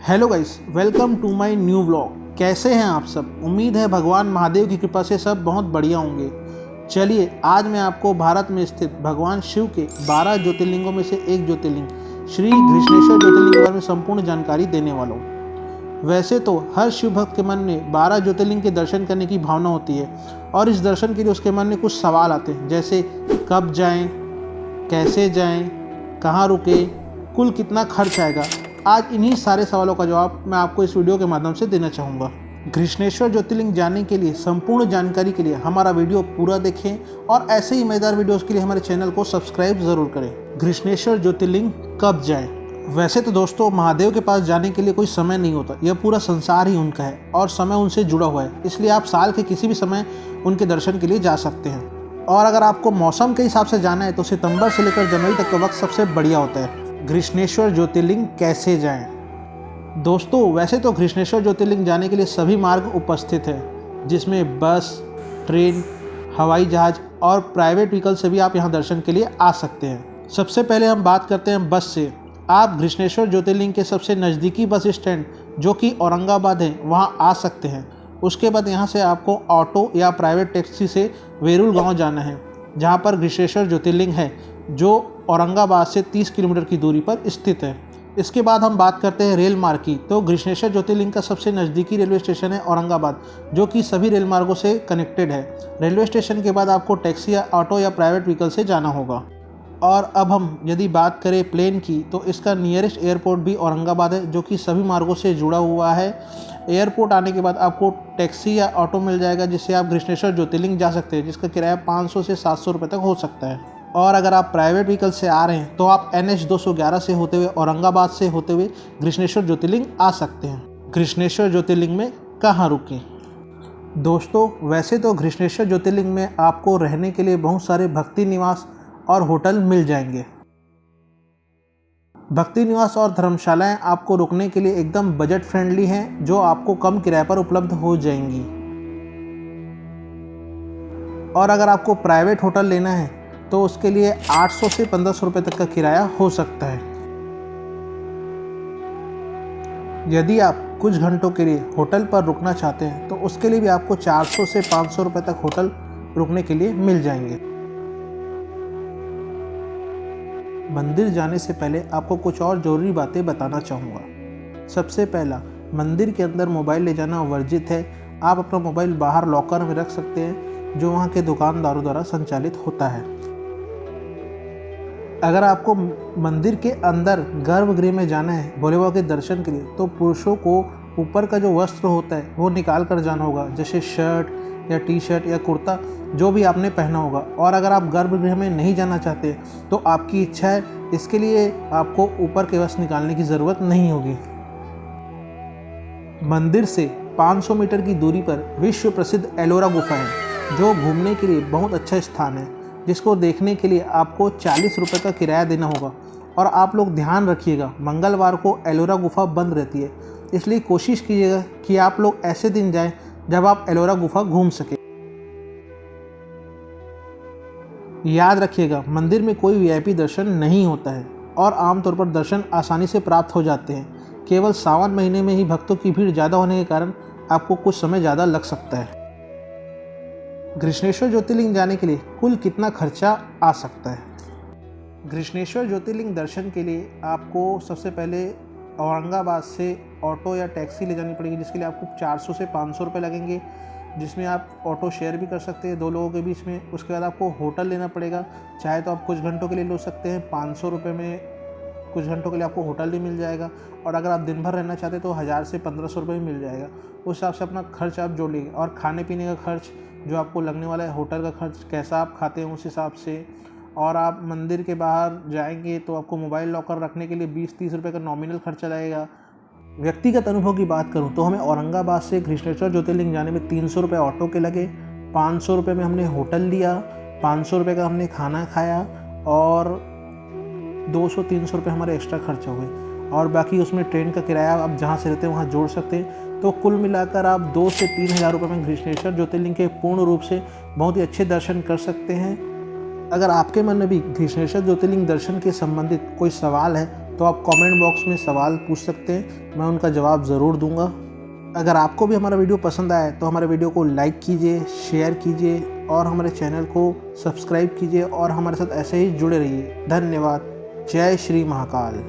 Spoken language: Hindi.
Hello guys, welcome to my new vlog. कैसे हैं आप सब? उम्मीद है भगवान महादेव की कृपा से सब बहुत बढ़िया होंगे। चलिए, आज मैं आपको भारत में स्थित भगवान शिव के 12 ज्योतिर्लिंगों में से एक ज्योतिर्लिंग श्री घृष्णेश्वर ज्योतिर्लिंग के बारे में संपूर्ण जानकारी देने वाला हूँ। वैसे तो हर शिव भक्त के मन में 12 ज्योतिर्लिंग के दर्शन करने की भावना होती है और इस दर्शन के लिए उसके मन में कुछ सवाल आते हैं, जैसे कब जाएं, कैसे जाएं, कहाँ रुके, कुल कितना खर्च आएगा। आज इन्हीं सारे सवालों का जवाब मैं आपको इस वीडियो के माध्यम से देना चाहूँगा। घृष्णेश्वर ज्योतिर्लिंग जाने के लिए संपूर्ण जानकारी के लिए हमारा वीडियो पूरा देखें और ऐसे ही मजेदार वीडियोस के लिए हमारे चैनल को सब्सक्राइब जरूर करें। घृष्णेश्वर ज्योतिर्लिंग कब जाएं? वैसे तो दोस्तों, महादेव के पास जाने के लिए कोई समय नहीं होता, यह पूरा संसार ही उनका है और समय उनसे जुड़ा हुआ है, इसलिए आप साल के किसी भी समय उनके दर्शन के लिए जा सकते हैं। और अगर आपको मौसम के हिसाब से जाना है तो सितंबर से लेकर जनवरी तक का वक्त सबसे बढ़िया होता है। घृष्णेश्वर ज्योतिर्लिंग कैसे जाएं? दोस्तों, वैसे तो घृष्णेश्वर ज्योतिर्लिंग जाने के लिए सभी मार्ग उपस्थित हैं, जिसमें बस, ट्रेन, हवाई जहाज और प्राइवेट व्हीकल से भी आप यहां दर्शन के लिए आ सकते हैं। सबसे पहले हम बात करते हैं बस से। आप घृष्णेश्वर ज्योतिर्लिंग के सबसे नज़दीकी बस स्टैंड, जो कि औरंगाबाद है, वहां आ सकते हैं। उसके बाद यहां से आपको ऑटो या प्राइवेट टैक्सी से वेरुल गाँव जाना है, जहाँ पर घृष्णेश्वर ज्योतिर्लिंग है, जो औरंगाबाद से 30 किलोमीटर की दूरी पर स्थित है। इसके बाद हम बात करते हैं रेल मार्ग की। तो घृष्णेश्वर ज्योतिर्लिंग का सबसे नज़दीकी रेलवे स्टेशन है औरंगाबाद, जो कि सभी रेल मार्गों से कनेक्टेड है। रेलवे स्टेशन के बाद आपको टैक्सी या ऑटो या प्राइवेट व्हीकल से जाना होगा। और अब हम यदि बात करें प्लेन की, तो इसका नियरेस्ट एयरपोर्ट भी औरंगाबाद है, जो कि सभी मार्गों से जुड़ा हुआ है। एयरपोर्ट आने के बाद आपको टैक्सी या ऑटो मिल जाएगा, जिससे आप घृष्णेश्वर ज्योतिर्लिंग जा सकते हैं, जिसका किराया 500 से 700 रुपये तक हो सकता है। और अगर आप प्राइवेट व्हीकल से आ रहे हैं तो आप NH 211 से होते हुए औरंगाबाद से होते हुए घृष्णेश्वर ज्योतिर्लिंग आ सकते हैं। घृष्णेश्वर ज्योतिर्लिंग में कहाँ रुकें? दोस्तों, वैसे तो घृष्णेश्वर ज्योतिर्लिंग में आपको रहने के लिए बहुत सारे भक्ति निवास और होटल मिल जाएंगे। भक्ति निवास और धर्मशालाएं आपको रुकने के लिए एकदम बजट फ्रेंडली हैं, जो आपको कम किराए पर उपलब्ध हो जाएंगी। और अगर आपको प्राइवेट होटल लेना है तो उसके लिए 800 से 1500 रुपये तक का किराया हो सकता है। यदि आप कुछ घंटों के लिए होटल पर रुकना चाहते हैं तो उसके लिए भी आपको 400 से 500 रुपये तक होटल रुकने के लिए मिल जाएंगे। मंदिर जाने से पहले आपको कुछ और ज़रूरी बातें बताना चाहूँगा। सबसे पहला, मंदिर के अंदर मोबाइल ले जाना वर्जित है। आप अपना मोबाइल बाहर लॉकर में रख सकते हैं, जो वहाँ के दुकानदारों द्वारा संचालित होता है। अगर आपको मंदिर के अंदर गर्भगृह में जाना है भोले बाबा के दर्शन के लिए, तो पुरुषों को ऊपर का जो वस्त्र होता है वो निकाल कर जाना होगा, जैसे शर्ट या टी-शर्ट या कुर्ता, जो भी आपने पहना होगा। और अगर आप गर्भगृह में नहीं जाना चाहते तो आपकी इच्छा है, इसके लिए आपको ऊपर के वस्त्र निकालने की ज़रूरत नहीं होगी। मंदिर से 500 मीटर की दूरी पर विश्व प्रसिद्ध एलोरा गुफा है, जो घूमने के लिए बहुत अच्छा स्थान है, जिसको देखने के लिए आपको 40 रुपये का किराया देना होगा। और आप लोग ध्यान रखिएगा, मंगलवार को एलोरा गुफा बंद रहती है, इसलिए कोशिश कीजिएगा कि आप लोग ऐसे दिन जाएं जब आप एलोरा गुफा घूम सकें। याद रखिएगा, मंदिर में कोई VIP दर्शन नहीं होता है और आमतौर पर दर्शन आसानी से प्राप्त हो जाते हैं। केवल सावन महीने में ही भक्तों की भीड़ ज़्यादा होने के कारण आपको कुछ समय ज़्यादा लग सकता है। घृष्णेश्वर ज्योतिर्लिंग जाने के लिए कुल कितना खर्चा आ सकता है? घृष्णेश्वर ज्योतिर्लिंग दर्शन के लिए आपको सबसे पहले औरंगाबाद से ऑटो या टैक्सी ले जानी पड़ेगी, जिसके लिए आपको 400 से 500 रुपये लगेंगे, जिसमें आप ऑटो शेयर भी कर सकते हैं 2 लोगों के बीच में। उसके बाद आपको होटल लेना पड़ेगा, चाहे तो आप कुछ घंटों के लिए ले सकते हैं। 500 रुपये में कुछ घंटों के लिए आपको होटल भी मिल जाएगा। और अगर आप दिन भर रहना चाहते हैं तो 1000 से 1500 रुपये भी मिल जाएगा। उस हिसाब से अपना खर्च आप जोड़ लीजिए। और खाने पीने का खर्च जो आपको लगने वाला है, होटल का खर्च कैसा आप खाते हैं उस हिसाब से। और आप मंदिर के बाहर जाएंगे तो आपको मोबाइल लॉकर रखने के लिए 20-30 रुपये का नॉमिनल खर्चा लगेगा। व्यक्तिगत अनुभव की बात करूं तो हमें औरंगाबाद से घृष्णेश्वर ज्योतिर्लिंग जाने में 300 रुपये ऑटो के लगे, 500 रुपये में हमने होटल लिया, 500 रुपये का हमने खाना खाया और 200-300 रुपये हमारे एक्स्ट्रा खर्च हो गए। और बाकी उसमें ट्रेन का किराया आप जहाँ से रहते हैं वहाँ जोड़ सकते हैं। तो कुल मिलाकर आप 2 से 3 हज़ार रुपये में घृष्णेश्वर ज्योतिर्लिंग के पूर्ण रूप से बहुत ही अच्छे दर्शन कर सकते हैं। अगर आपके मन में भी घृष्णेश्वर ज्योतिर्लिंग दर्शन के संबंधित कोई सवाल है तो आप कमेंट बॉक्स में सवाल पूछ सकते हैं, मैं उनका जवाब ज़रूर दूंगा। अगर आपको भी हमारा वीडियो पसंद आए तो हमारे वीडियो को लाइक कीजिए, शेयर कीजिए और हमारे चैनल को सब्सक्राइब कीजिए और हमारे साथ ऐसे ही जुड़े रहिए। धन्यवाद। जय श्री महाकाल।